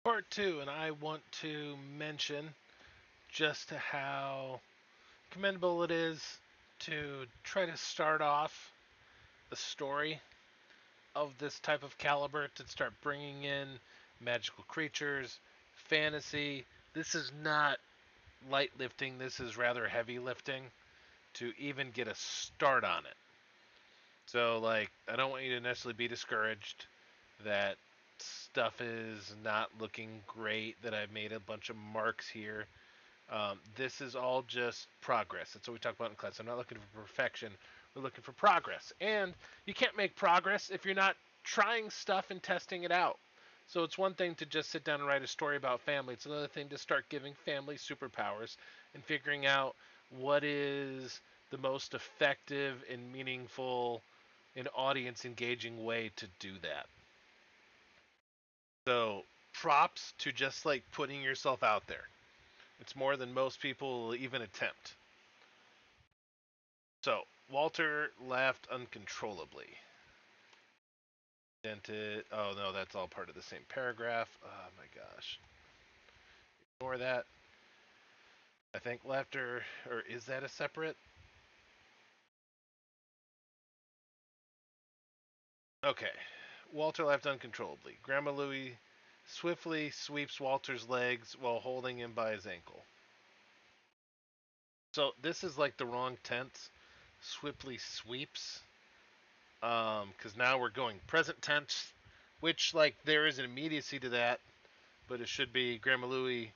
Part two, and I want to mention just how commendable it is to try to start off a story of this type of caliber, to start bringing in magical creatures, fantasy. This is not light lifting, this is rather heavy lifting to even get a start on it. So, like, I don't want you to necessarily be discouraged that stuff is not looking great, that I've made a bunch of marks here. This is all just progress. That's what we talk about in class. I'm not looking for perfection. We're looking for progress. And you can't make progress if you're not trying stuff and testing it out. So it's one thing to just sit down and write a story about family. It's another thing to start giving family superpowers and figuring out what is the most effective and meaningful and audience engaging way to do that. So props to just like putting yourself out there. It's more than most people will even attempt. So, Walter laughed uncontrollably. Dented. Oh no, that's all part of the same paragraph. Oh my gosh. Ignore that. I think laughter, or is that a separate? Okay. Walter laughed uncontrollably. Grandma Louie swiftly sweeps Walter's legs while holding him by his ankle. So this is like the wrong tense. Swiftly sweeps. Because now we're going present tense, which like there is an immediacy to that, but it should be Grandma Louie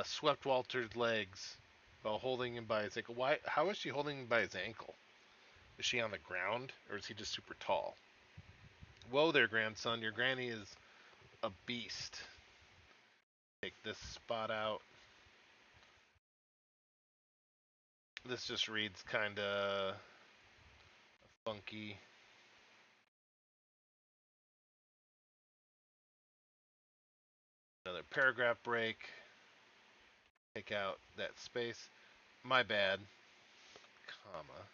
swept Walter's legs while holding him by his ankle. Why? How is she holding him by his ankle? Is she on the ground or is he just super tall? Whoa there, grandson. Your granny is a beast. Take this spot out. This just reads kind of funky. Another paragraph break. Take out that space. My bad. Comma.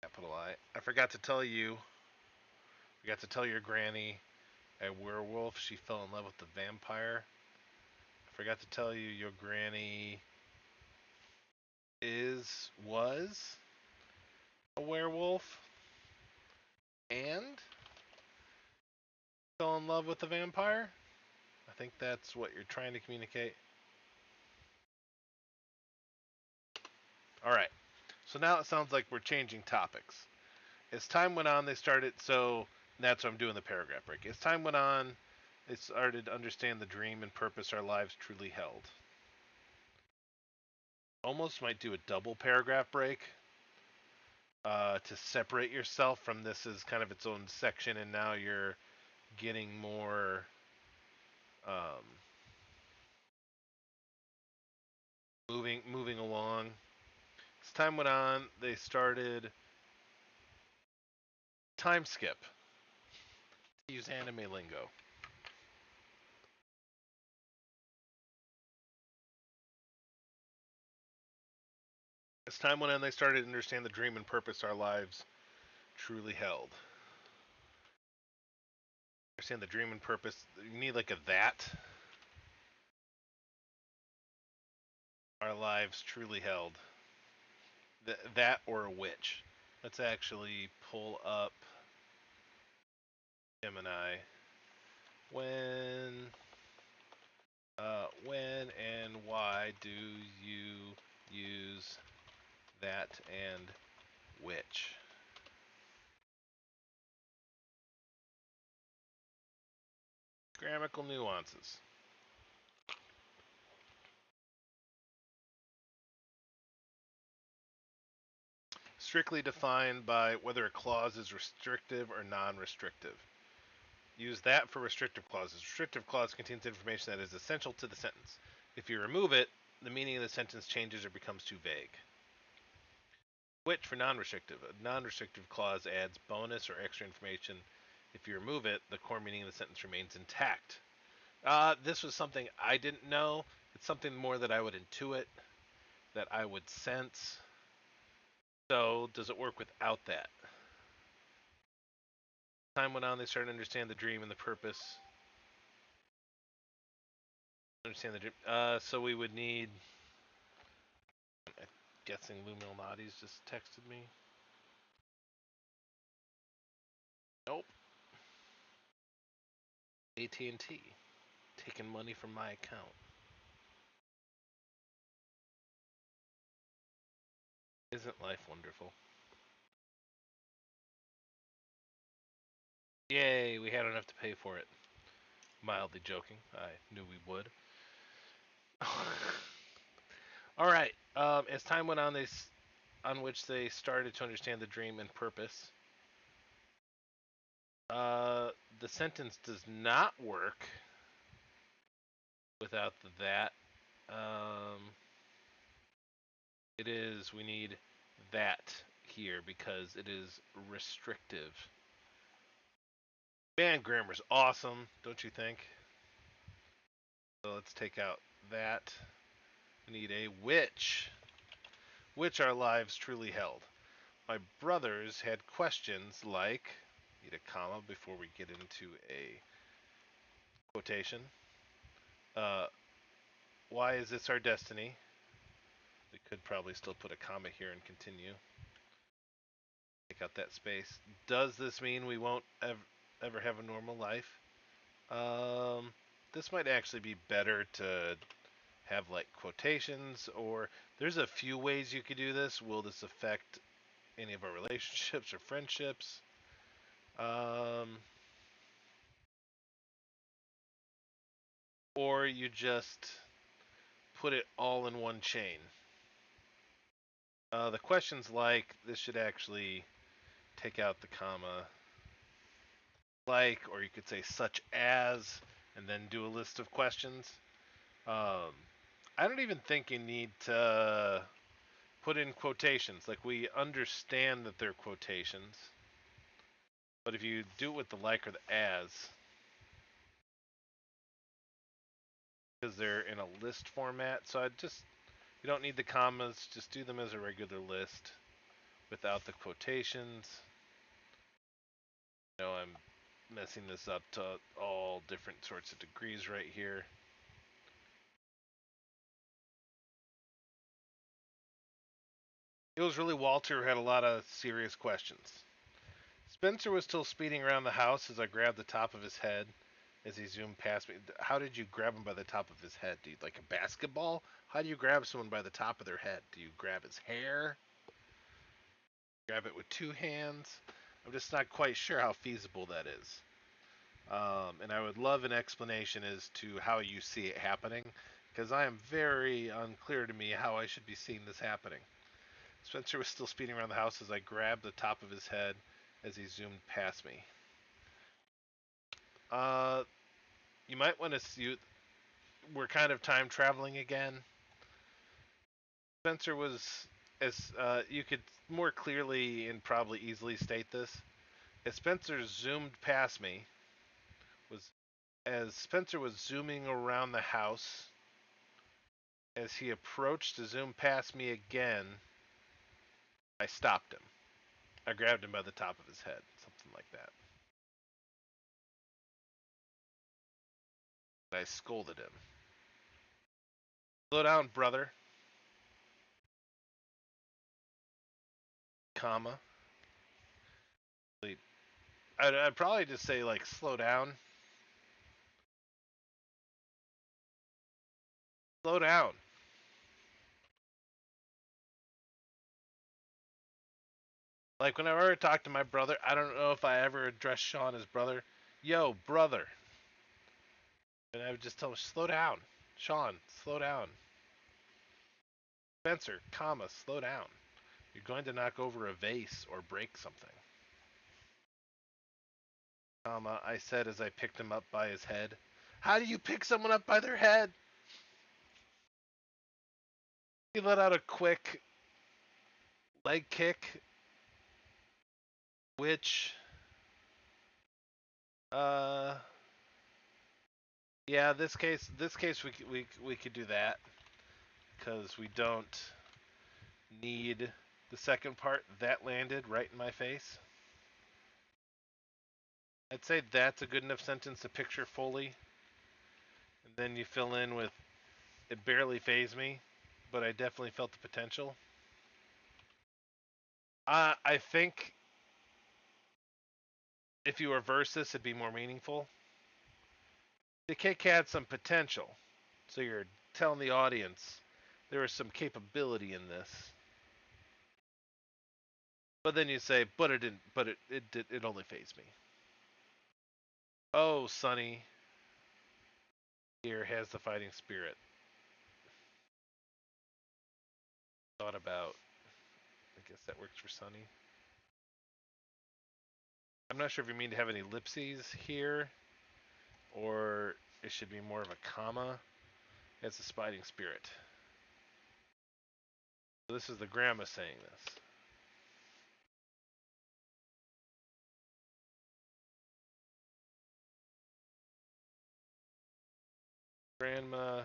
Capital I. I forgot to tell you. Forgot to tell your granny a werewolf. She fell in love with the vampire. I forgot to tell you your granny was a werewolf and fell in love with the vampire. I think that's what you're trying to communicate. All right. So now it sounds like we're changing topics. As time went on, they started. So that's what I'm doing the paragraph break. As time went on, they started to understand the dream and purpose our lives truly held. Almost might do a double paragraph break to separate yourself from this as kind of its own section, and now you're getting more um, moving along. As time went on, they started time skip to use anime lingo. As time went on, they started to understand the dream and purpose our lives truly held. Understand the dream and purpose. You need like a that. Our lives truly held. That or a witch. Let's actually pull up Gemini. When when and why do you use that and which? Grammatical nuances. Strictly defined by whether a clause is restrictive or non-restrictive. Use that for restrictive clauses. Restrictive clause contains information that is essential to the sentence. If you remove it, the meaning of the sentence changes or becomes too vague. Which for non-restrictive. A non-restrictive clause adds bonus or extra information. If you remove it, the core meaning of the sentence remains intact. This was something I didn't know. It's something more that I would intuit, that I would sense. So, does it work without that? Time went on, they started to understand the dream and the purpose. Understand the dream. So we would need. I'm guessing Lou Milnati's just texted me. Nope. AT&T taking money from my account. Isn't life wonderful? Yay, we had enough to pay for it. Mildly joking. I knew we would. All right. As time went on, on which they started to understand the dream and purpose. The sentence does not work without the that. Um, it is, we need that here because it is restrictive. Man, grammar's awesome, don't you think? So let's take out that. We need a which our lives truly held. My brothers had questions like, need a comma before we get into a quotation. Uh, why is this our destiny? We could probably still put a comma here and continue. Take out that space. Does this mean we won't ever have a normal life? This might actually be better to have like quotations, or there's a few ways you could do this. Will this affect any of our relationships or friendships? Or you just put it all in one chain. The questions like this should actually take out the comma, like, or you could say such as, and then do a list of questions. I don't even think you need to put in quotations. Like, we understand that they're quotations, but if you do it with the like or the as, because they're in a list format, so I just, you don't need the commas, just do them as a regular list without the quotations. I'm messing this up to all different sorts of degrees right here. It was really Walter who had a lot of serious questions. Spencer was still speeding around the house as I grabbed the top of his head as he zoomed past me. How did you grab him by the top of his head, dude? Like a basketball? How do you grab someone by the top of their head? Do you grab his hair? Grab it with two hands? I'm just not quite sure how feasible that is. And I would love an explanation as to how you see it happening, because I am very unclear to me how I should be seeing this happening. Spencer was still speeding around the house as I grabbed the top of his head as he zoomed past me. Uh, you might want to see. We're kind of time traveling again. Spencer was, as you could more clearly and probably easily state this. As Spencer zoomed past me, was as Spencer was zooming around the house. As he approached to zoom past me again, I stopped him. I grabbed him by the top of his head, something like that. I scolded him. Slow down, brother. Comma. I'd probably just say like slow down. Slow down. Like whenever I talk to my brother, I don't know if I ever address Sean as brother. Yo, brother. And I would just tell him, slow down. Sean, slow down. Spencer, comma, slow down. You're going to knock over a vase or break something. Comma, I said as I picked him up by his head. How do you pick someone up by their head? He let out a quick leg kick, which, uh, yeah, this case we could do that because we don't need the second part. That landed right in my face. I'd say that's a good enough sentence to picture fully. And Then you fill in with it barely phased me, but I definitely felt the potential. I think if you reverse this, it'd be more meaningful. The kick had some potential, so you're telling the audience there is some capability in this. But then you say, but it didn't. But it only phased me. Oh, Sonny here has the fighting spirit. Thought about. I guess that works for Sonny. I'm not sure if you mean to have any ellipses here, or it should be more of a comma. It's the fighting spirit. So this is the grandma saying this. Grandma.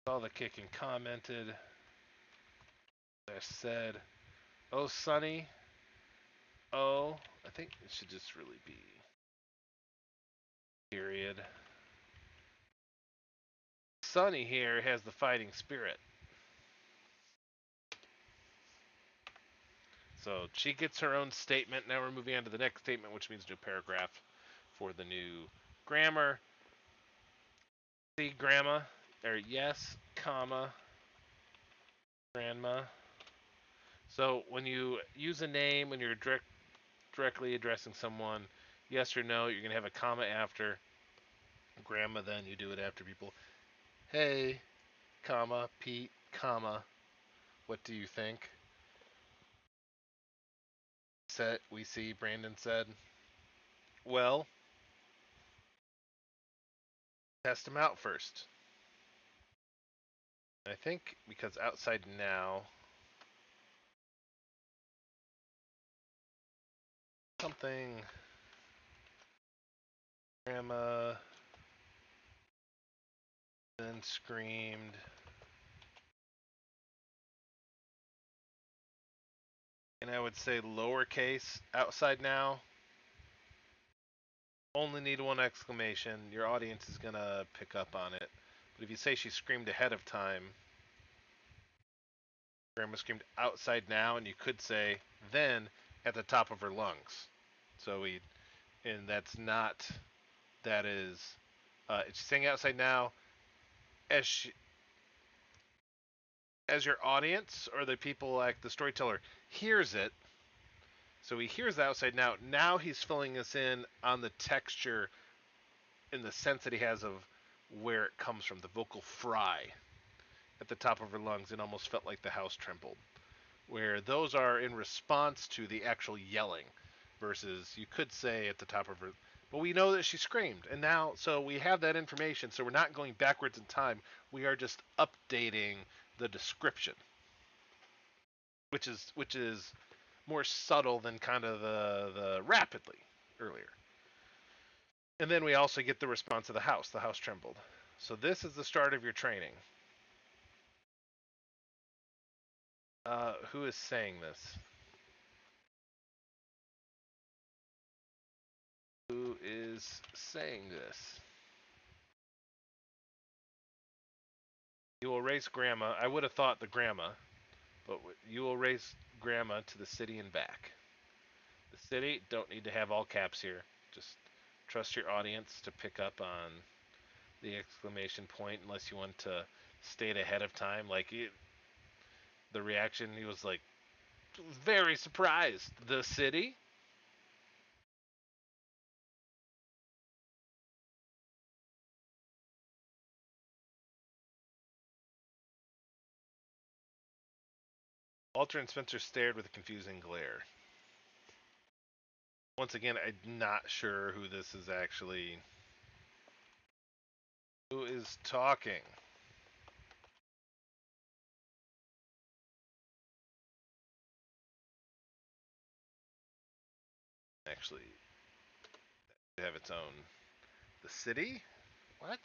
Saw the kick and commented. I said, "Oh, Sonny. Oh, I think it should just really be period. Sonny here has the fighting spirit." So she gets her own statement. Now we're moving on to the next statement, which means new paragraph for the new grammar. See, grandma, or yes, comma, grandma. So when you use a name, when you're directly addressing someone, yes or no, you're going to have a comma after. Grandma, then you do it after people. Hey, comma, Pete, comma, what do you think? We see, Brandon said. Well, test him out first. I think because outside now, something, grandma, then screamed. And I would say lowercase outside now. Only need one exclamation. Your audience is going to pick up on it. But if you say she screamed ahead of time, grandma screamed outside now, and you could say then at the top of her lungs. So and that's not, that is, it's saying outside now as as your audience or the people like the storyteller hears it. So he hears the outside now. Now he's filling us in on the texture in the sense that he has of where it comes from, the vocal fry at the top of her lungs. It almost felt like the house trembled. Where those are in response to the actual yelling versus you could say at the top of her. But we know that she screamed. And now, so we have that information. So we're not going backwards in time. We are just updating the description, which is more subtle than kind of the rapidly earlier. And then we also get the response of the house. The house trembled. So this is the start of your training. Who is saying this? Who is saying this? You will race grandma. I would have thought the grandma, but you will race grandma to the city and back. The city, don't need to have all caps here. Just trust your audience to pick up on the exclamation point unless you want to state ahead of time. Like the reaction, he was like very surprised. The city? Walter and Spencer stared with a confusing glare. Once again, I'm not sure who this is actually. Who is talking? Actually, have its own. The city? What?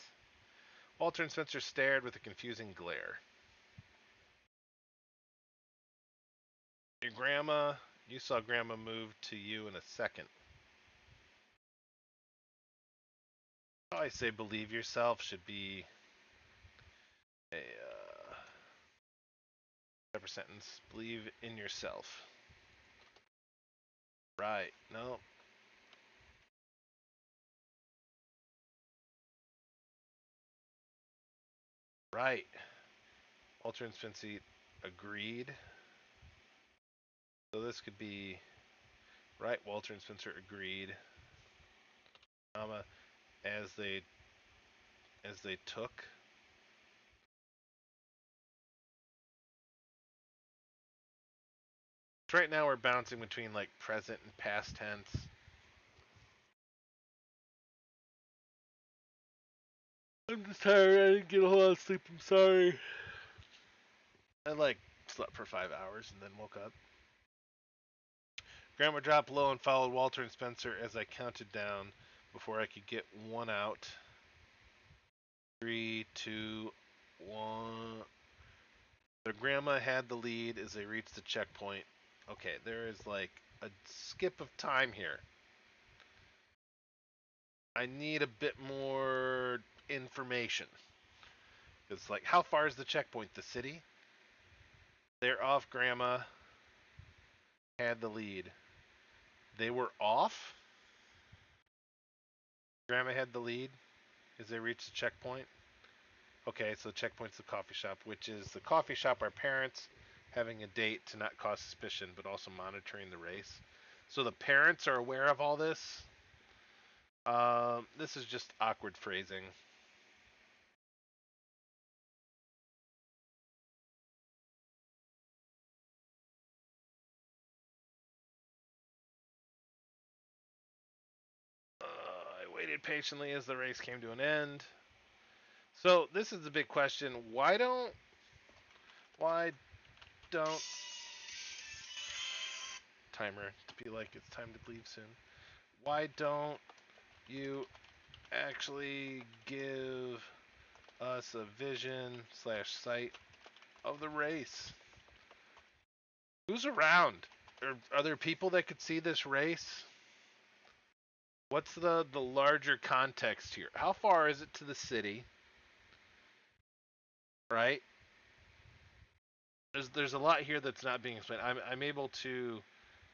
Walter and Spencer stared with a confusing glare. Your grandma, you saw grandma move to you in a second. How I say believe yourself should be a separate sentence. Believe in yourself. Right. No. Right. Walter and Spencer agreed. So this could be right. Walter and Spencer agreed. As they took. So right now we're bouncing between like present and past tense. I'm just tired. I didn't get a whole lot of sleep. I'm sorry. I like slept for 5 hours and then woke up. Grandma dropped low and followed Walter and Spencer as I counted down before I could get one out. 3, 2, 1. Their grandma had the lead as they reached the checkpoint. Okay, there is like a skip of time here. I need a bit more information. It's like, how far is the checkpoint? The city? They're off. Grandma had the lead. They were off? Grandma had the lead as they reached the checkpoint. Okay, so the checkpoint's the coffee shop, which is the coffee shop our parents having a date to not cause suspicion, but also monitoring the race. So the parents are aware of all this. This is just awkward phrasing. I waited patiently as the race came to an end. So this is the big question. Why don't timer to be like it's time to leave soon. Why don't you actually give us a vision slash sight of the race? Who's around? Are there people that could see this race? What's the larger context here? How far is it to the city? Right? There's a lot here that's not being explained.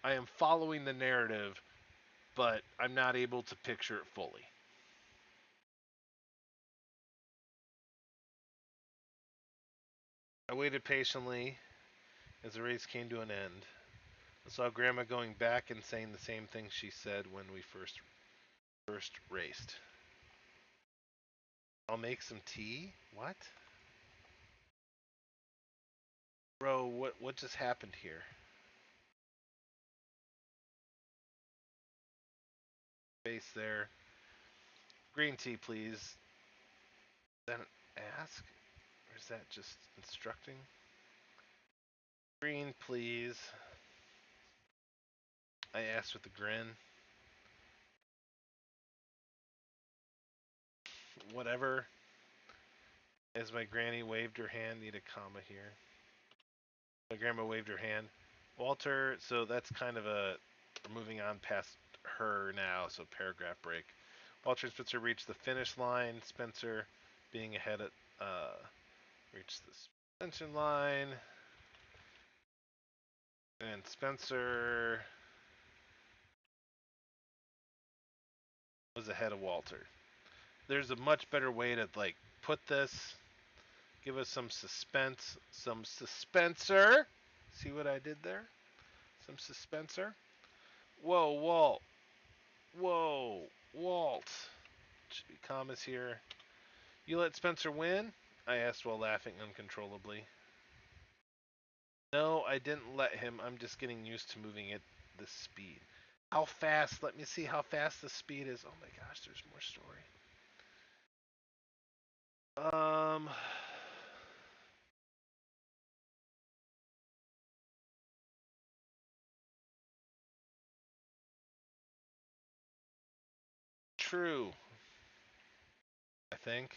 I am following the narrative, but I'm not able to picture it fully. I waited patiently as the race came to an end. I saw Grandma going back and saying the same thing she said when we first raced. I'll make some tea? What? Bro, what just happened here? Face there. Green tea, please. Then ask? Or is that just instructing? Green, please. I asked with a grin. Whatever. As my granny waved her hand, need a comma here. My grandma waved her hand. Walter, so that's kind of we're moving on past her now, so paragraph break. Walter and Spencer reached the finish line. Spencer, being ahead at, reached the suspension line. And Spencer was ahead of Walter. There's a much better way to like put this. Give us some suspense, some suspenser. See what I did there? Some suspenser. Whoa, Walt. Whoa, Walt. Should be commas here. You let Spencer win? I asked while laughing uncontrollably. No, I didn't let him. I'm just getting used to moving at this speed. How fast? Let me see how fast the speed is. Oh my gosh, there's more story. Um, True, I think.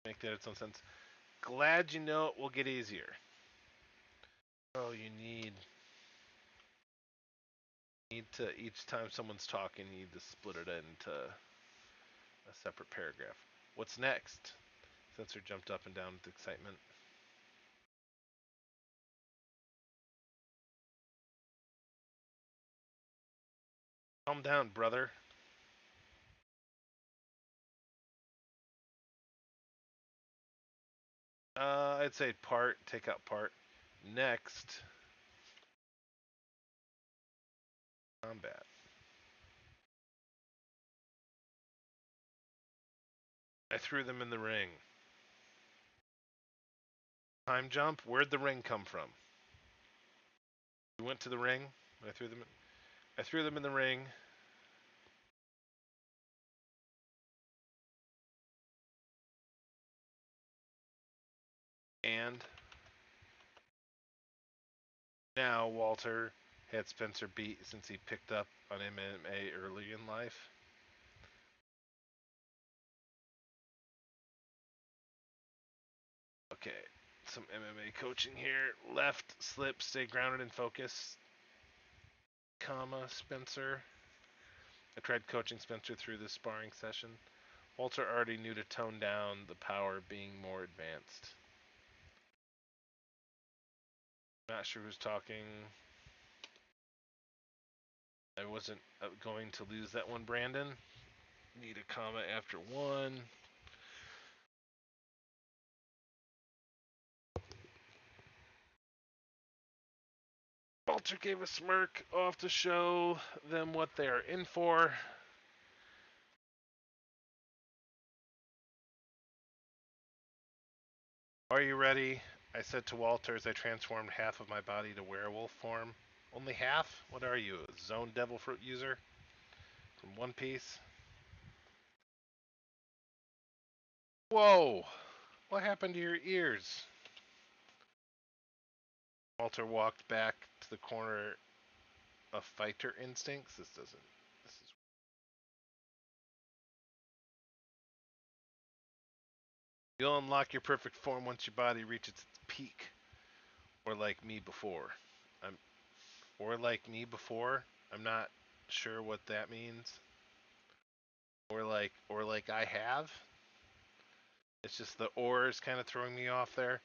Make that its own sense. Glad you know it will get easier. Oh, you need to each time someone's talking, you need to split it into a separate paragraph. What's next? Sensor jumped up and down with excitement. Calm down, brother. I'd say part, take out part. Next, combat. I threw them in the ring. Time jump. Where'd the ring come from? We went to the ring. I threw them. I threw them in the ring. And now Walter had Spencer beat since he picked up on MMA early in life. Okay, some MMA coaching here. Left, slip, stay grounded and focus. Comma, Spencer. I tried coaching Spencer through this sparring session. Walter already knew to tone down the power being more advanced. Not sure who's talking. I wasn't going to lose that one, Brandon. Need a comma after one. Walter gave a smirk off to show them what they are in for. Are you ready? I said to Walter as I transformed half of my body to werewolf form. Only half? What are you, a zone devil fruit user? From One Piece? Whoa! What happened to your ears? Walter walked back to the corner of fighter instincts. This is. You'll unlock your perfect form once your body reaches its peak. Or like me before. I'm or like me before. I'm not sure what that means. Or like I have. It's just the or is kind of throwing me off there.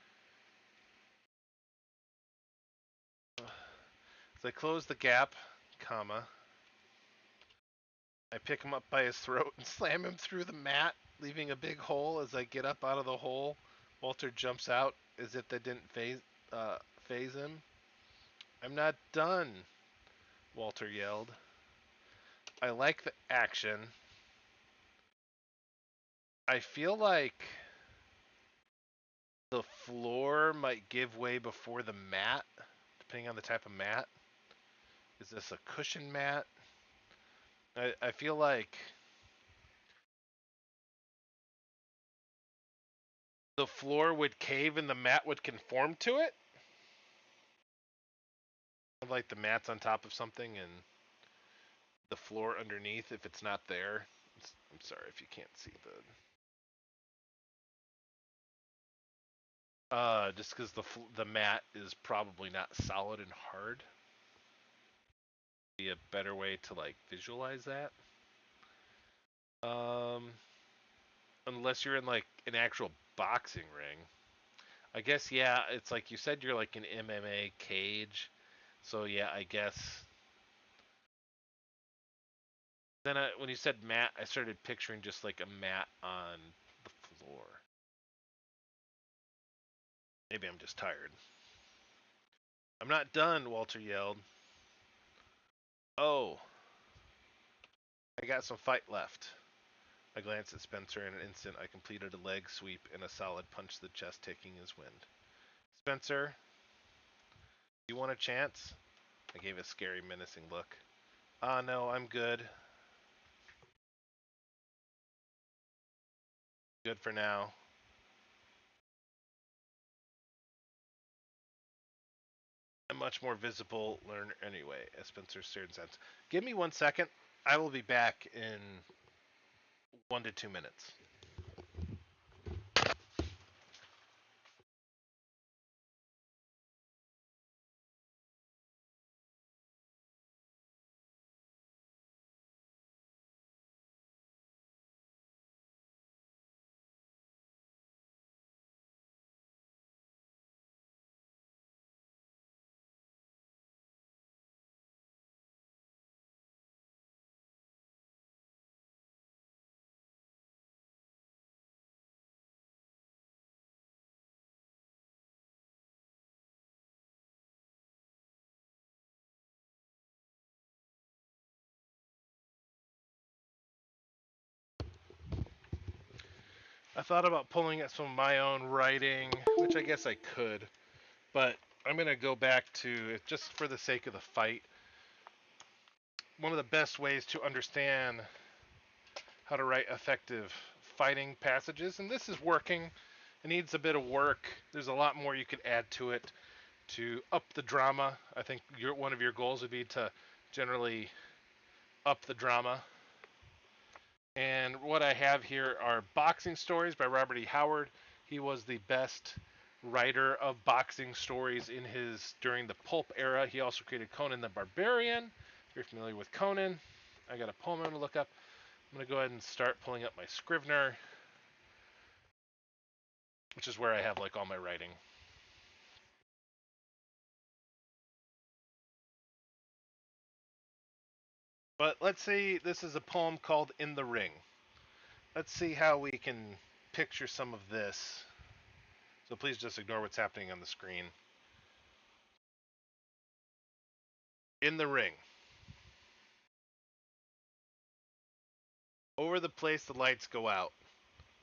As I close the gap, comma, I pick him up by his throat and slam him through the mat, leaving a big hole. As I get up out of the hole, Walter jumps out as if that didn't phase him. I'm not done, Walter yelled. I like the action. I feel like the floor might give way before the mat, depending on the type of mat. Is this a cushion mat? I feel like the floor would cave and the mat would conform to it. Like the mat's on top of something and the floor underneath, if it's not there. I'm sorry if you can't see just because the mat is probably not solid and hard. Be a better way to like visualize that. Um, unless you're in like an actual boxing ring. I guess yeah, it's like you said you're like an MMA cage. So yeah, I guess. Then when you said mat, I started picturing just like a mat on the floor. Maybe I'm just tired. I'm not done, Walter yelled. Oh, I got some fight left. I glanced at Spencer. In an instant, I completed a leg sweep and a solid punch to the chest, taking his wind. Spencer, you want a chance? I gave a scary, menacing look. Ah, no, I'm good. Good for now. I'm much more visible learner anyway, as Spencer stared and said. Give me 1 second. I will be back in 1 to 2 minutes. I thought about pulling at some of my own writing, which I guess I could, but I'm going to go back to, just for the sake of the fight, one of the best ways to understand how to write effective fighting passages, and this is working. It needs a bit of work. There's a lot more you could add to it to up the drama. I think one of your goals would be to generally up the drama. And what I have here are boxing stories by Robert E. Howard. He was the best writer of boxing stories during the pulp era. He also created Conan the Barbarian. If you're familiar with Conan, I got a poem I'm going to look up. I'm going to go ahead and start pulling up my Scrivener, which is where I have like all my writing. But let's say this is a poem called In the Ring. Let's see how we can picture some of this. So please just ignore what's happening on the screen. In the ring. Over the place the lights go out,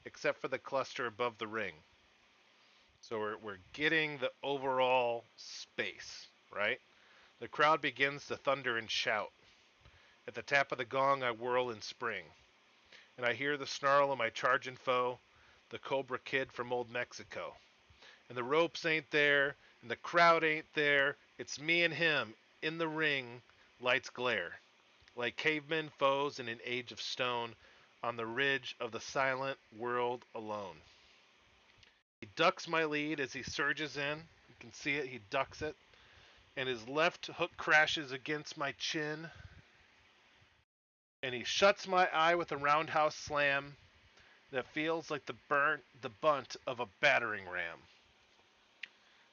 except for the cluster above the ring. So we're getting the overall space, right? The crowd begins to thunder and shout. At the tap of the gong I whirl and spring, and I hear the snarl of my charging foe, the Cobra Kid from old Mexico. And the ropes ain't there, and the crowd ain't there. It's me and him, in the ring, lights glare. Like cavemen foes in an age of stone, on the ridge of the silent world alone. He ducks my lead as he surges in. You can see it, he ducks it. And his left hook crashes against my chin. And he shuts my eye with a roundhouse slam that feels like the bunt of a battering ram.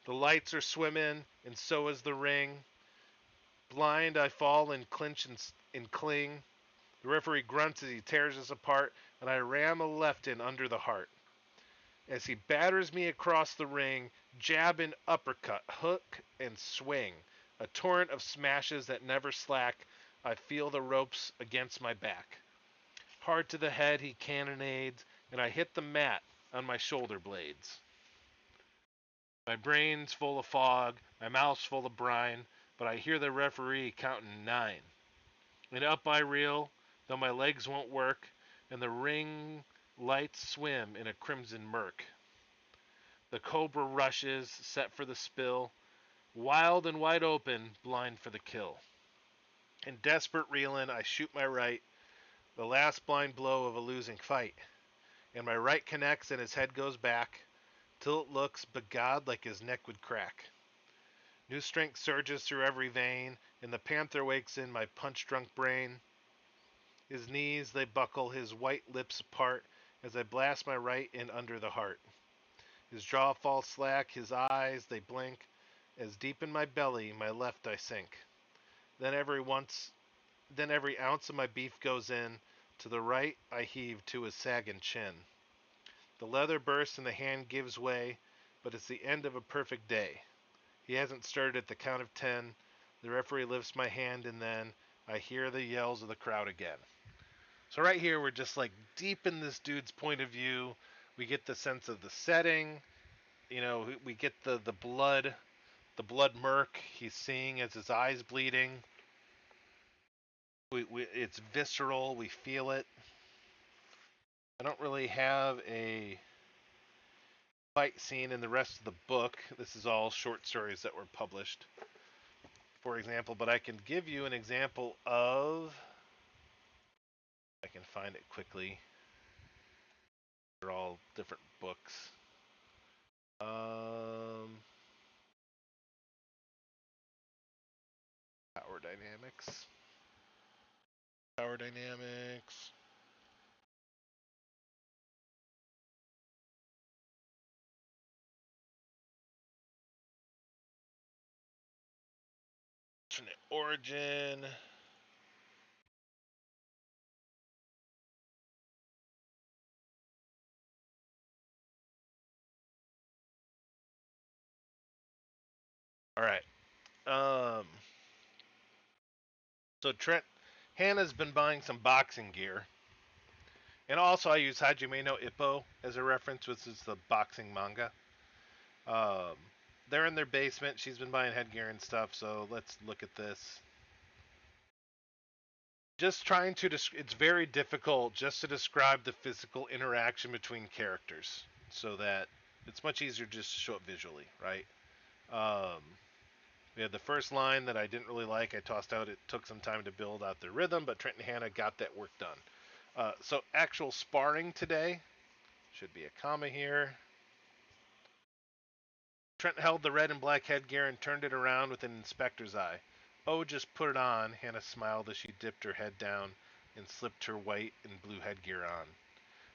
The lights are swimming, and so is the ring. Blind, I fall and clinch and cling. The referee grunts as he tears us apart, and I ram a left in under the heart. As he batters me across the ring, jab and uppercut, hook and swing. A torrent of smashes that never slack. I feel the ropes against my back. Hard to the head he cannonades, and I hit the mat on my shoulder blades. My brain's full of fog, my mouth's full of brine, but I hear the referee counting 9. And up I reel, though my legs won't work, and the ring lights swim in a crimson murk. The cobra rushes, set for the spill, wild and wide open, blind for the kill. In desperate reelin', I shoot my right, the last blind blow of a losing fight, and my right connects and his head goes back, till it looks, begod, like his neck would crack. New strength surges through every vein, and the panther wakes in my punch-drunk brain. His knees, they buckle, his white lips apart, as I blast my right in under the heart. His jaw falls slack, his eyes, they blink, as deep in my belly, my left I sink. Then every ounce of my beef goes in, to the right I heave to his sagging chin. The leather bursts and the hand gives way, but it's the end of a perfect day. He hasn't started at the count of 10. The referee lifts my hand, and then I hear the yells of the crowd again. So right here, we're just like deep in this dude's point of view. We get the sense of the setting. You know, we get the blood murk he's seeing as his eyes bleeding. It's visceral. We feel it. I don't really have a fight scene in the rest of the book. This is all short stories that were published, for example. But I can give you an example of. I can find it quickly. They're all different books. Power dynamics. Power dynamics. Alternate origin. All right. So Hannah's been buying some boxing gear, And also, I use Hajime no Ippo as a reference, which is the boxing manga. Um, they're in their basement. She's been buying headgear and stuff, so let's look at this. Just trying to, it's very difficult just to describe the physical interaction between characters, so that it's much easier just to show it visually, right? Um, we had the first line that I didn't really like. I tossed out. It took some time to build out the rhythm, but Trent and Hannah got that work done. So actual sparring today should be a comma here. Trent held the red and black headgear and turned it around with an inspector's eye. Oh, just put it on, Hannah smiled as she dipped her head down and slipped her white and blue headgear on.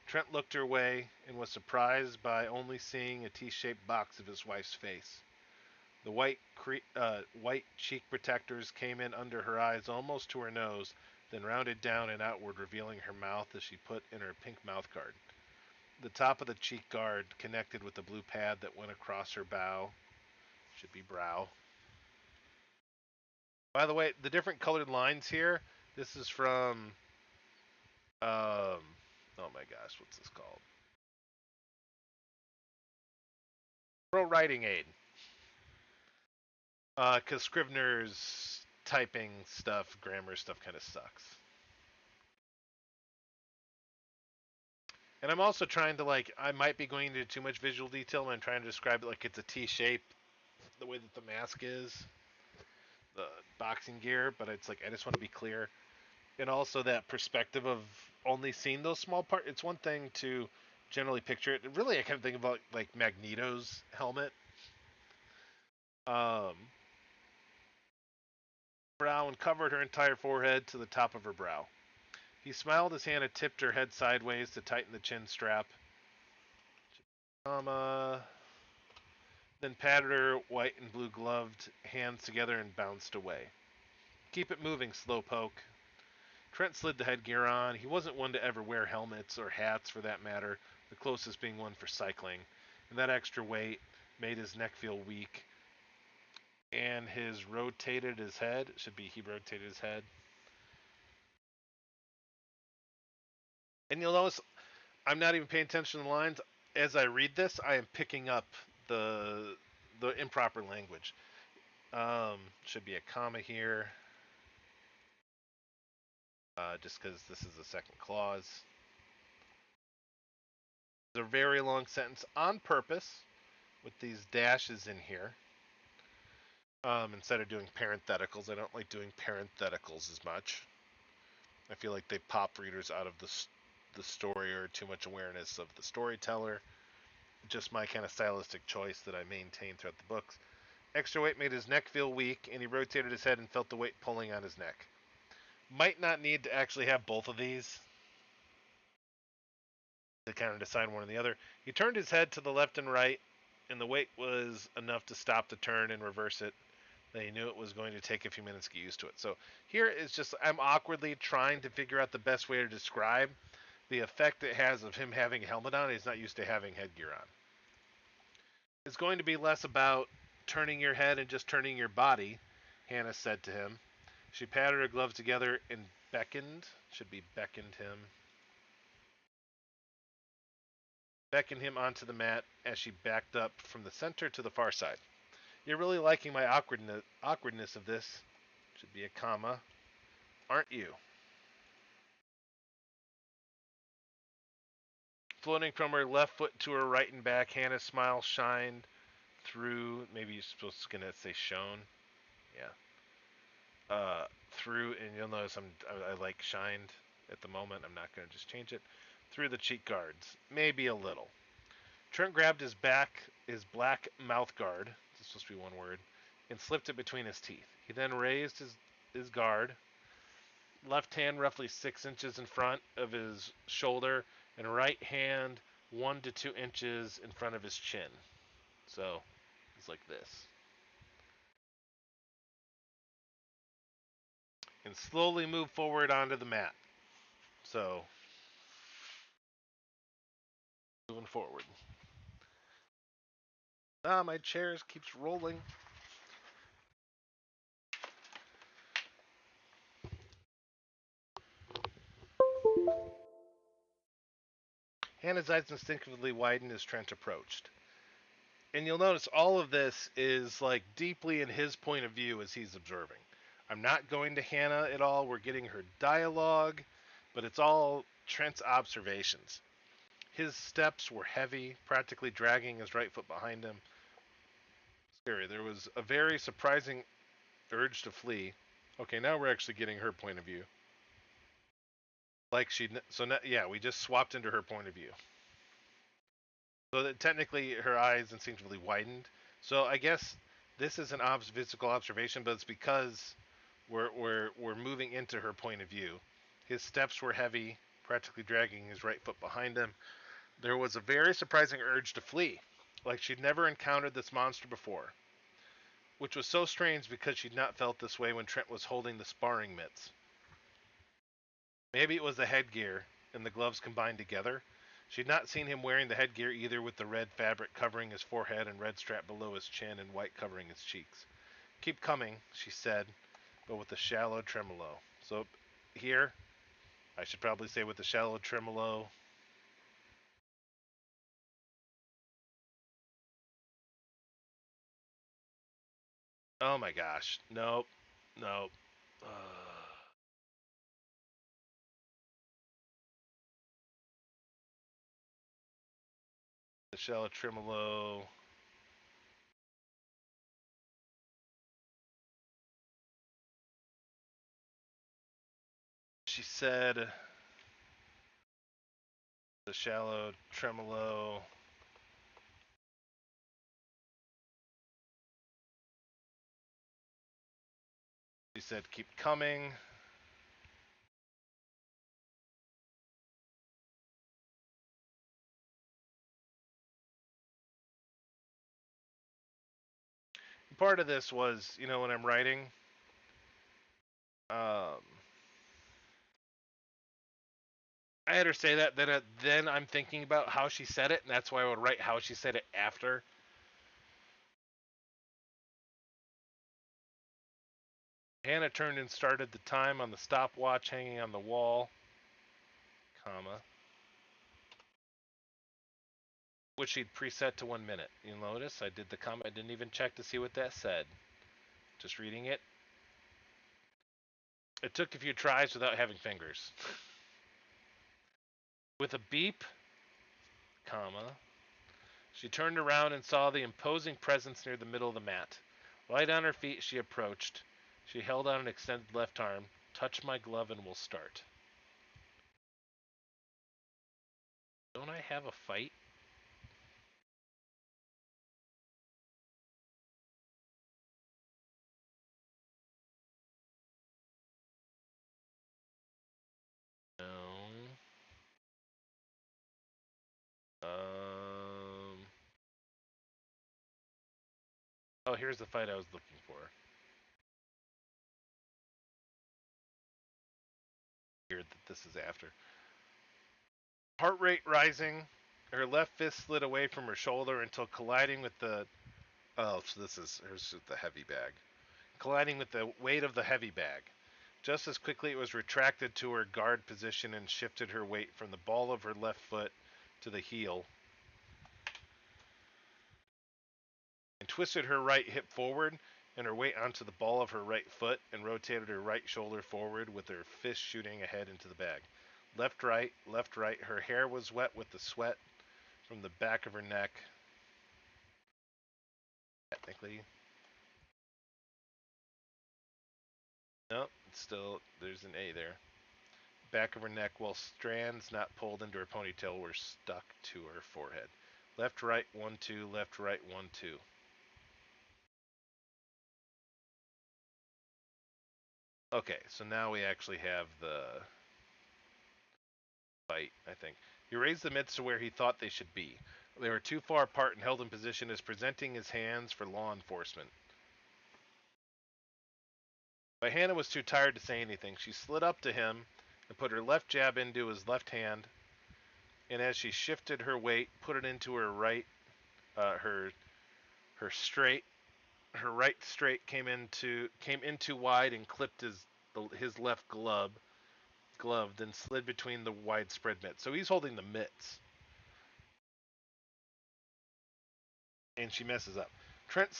Trent looked her way and was surprised by only seeing a T-shaped box of his wife's face. The white cheek protectors came in under her eyes almost to her nose, then rounded down and outward, revealing her mouth as she put in her pink mouth guard. The top of the cheek guard connected with the blue pad that went across her bow. Should be brow. By the way, the different colored lines here, this is from, oh my gosh, what's this called? Pro Writing Aid. Because Scrivener's typing stuff, grammar stuff kind of sucks. And I'm also trying to, like, I might be going into too much visual detail when I'm trying to describe it like it's a T shape, the way that the mask is, the boxing gear, but it's like, I just want to be clear. And also that perspective of only seeing those small parts. It's one thing to generally picture it. Really, I kind of think about, like, Magneto's helmet. Um, brow and covered her entire forehead to the top of her brow. He smiled as Hannah tipped her head sideways to tighten the chin strap. Then patted her white and blue gloved hands together and bounced away. Keep it moving, slowpoke. Trent slid the headgear on. He wasn't one to ever wear helmets or hats for that matter, the closest being one for cycling. And that extra weight made his neck feel weak. And his rotated his head. It should be he rotated his head. And you'll notice I'm not even paying attention to the lines. As I read this, I am picking up the improper language. Should be a comma here, just because this is the second clause. It's a very long sentence on purpose with these dashes in here. Instead of doing parentheticals, I don't like doing parentheticals as much. I feel like they pop readers out of the story or too much awareness of the storyteller. Just my kind of stylistic choice that I maintain throughout the books. Extra weight made his neck feel weak, and he rotated his head and felt the weight pulling on his neck. Might not need to actually have both of these to kind of decide one or the other. He turned his head to the left and right, and the weight was enough to stop the turn and reverse it. Then he knew it was going to take a few minutes to get used to it. So here is just, I'm awkwardly trying to figure out the best way to describe the effect it has of him having a helmet on. He's not used to having headgear on. It's going to be less about turning your head and just turning your body, Hannah said to him. She patted her gloves together and beckoned, should be beckoned him, beckoned him onto the mat as she backed up from the center to the far side. You're really liking my awkwardness of this, should be a comma, aren't you? Floating from her left foot to her right and back, Hannah's smile shined through, maybe you're supposed to gonna say shone, yeah. Through, and you'll notice I like shined at the moment. I'm not going to just change it. Through the cheek guards, maybe a little. Trent grabbed his black mouth guard. This is supposed to be one word, and slipped it between his teeth. He then raised his guard, left hand roughly 6 inches in front of his shoulder, and right hand 1 to 2 inches in front of his chin. So it's like this. And slowly move forward onto the mat. So moving forward. Ah, my chair keeps rolling. Hannah's eyes instinctively widened as Trent approached. And you'll notice all of this is like deeply in his point of view as he's observing. I'm not going to Hannah at all. We're getting her dialogue, but it's all Trent's observations. His steps were heavy, practically dragging his right foot behind him. Scary. There was a very surprising urge to flee. Okay, now we're actually getting her point of view. Like she, so now, yeah, we just swapped into her point of view. So that technically her eyes instinctively widened. So I guess this is an physical observation, but it's because we're moving into her point of view. His steps were heavy, practically dragging his right foot behind him. There was a very surprising urge to flee, like she'd never encountered this monster before, which was so strange because she'd not felt this way when Trent was holding the sparring mitts. Maybe it was the headgear and the gloves combined together. She'd not seen him wearing the headgear either, with the red fabric covering his forehead and red strap below his chin and white covering his cheeks. Keep coming, she said, but with a shallow tremolo. So here, I should probably say with a shallow tremolo. Oh my gosh. Nope. Nope. The shallow tremolo. She said the shallow tremolo. She said keep coming. Part of this was, when I'm writing, um, I had her say that. Then I'm thinking about how she said it, and that's why I would write how she said it after. Hannah turned and started the time on the stopwatch hanging on the wall, comma, which she'd preset to 1 minute. You'll notice I did the comma. I didn't even check to see what that said. Just reading it. It took a few tries without having fingers. With a beep, comma, she turned around and saw the imposing presence near the middle of the mat. Light on her feet, she approached. She held out an extended left arm. Touch my glove and we'll start. Don't I have a fight? No. Um. Oh, here's the fight I was looking for. Here, that this is after. Heart rate rising. Her left fist slid away from her shoulder until colliding with the. Oh, so here's the heavy bag. Colliding with the weight of the heavy bag. Just as quickly, it was retracted to her guard position and shifted her weight from the ball of her left foot to the heel, and twisted her right hip forward and her weight onto the ball of her right foot, and rotated her right shoulder forward with her fist shooting ahead into the bag. Left, right, left, right. Her hair was wet with the sweat from the back of her neck. Technically. No, it's still, there's an A there. Back of her neck, while strands not pulled into her ponytail were stuck to her forehead. Left, right, 1, 2, left, right, 1, 2. Okay, so now we actually have the fight, I think. He raised the mitts to where he thought they should be. They were too far apart and held in position as presenting his hands for law enforcement. But Hannah was too tired to say anything. She slid up to him and put her left jab into his left hand, and as she shifted her weight, put it into her right, her straight. Her right straight came in too wide and clipped his left glove, then slid between the widespread mitts. So he's holding the mitts. and she messes up. Trent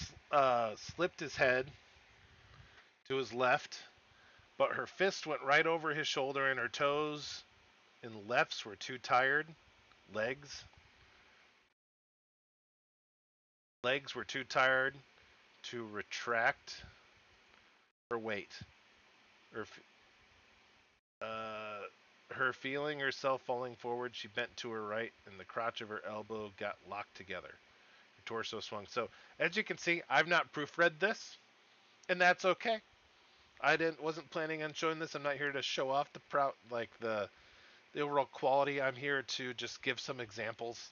slipped his head to his left, but her fist went right over his shoulder, and her toes and lefts were too tired. Legs, legs were too tired to retract her weight. Her, her feeling herself falling forward, she bent to her right, and the crotch of her elbow got locked together. Her torso swung. So, as you can see, I've not proofread this, and that's okay. I wasn't planning on showing this. I'm not here to show off the overall quality. I'm here to just give some examples.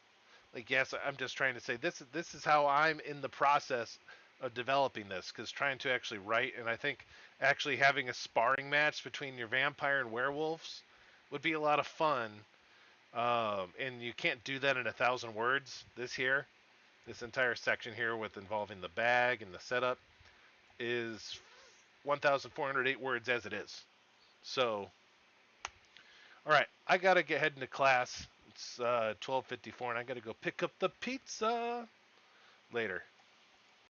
Like, yes, I'm just trying to say this is how I'm in the process of developing this, because trying to actually write, and I think actually having a sparring match between your vampire and werewolves would be a lot of fun. And you can't do that in 1,000 words. This entire section here with involving the bag and the setup is 1,408 words as it is. So, all right, I gotta get heading to class. It's 12:54, and I gotta go pick up the pizza later.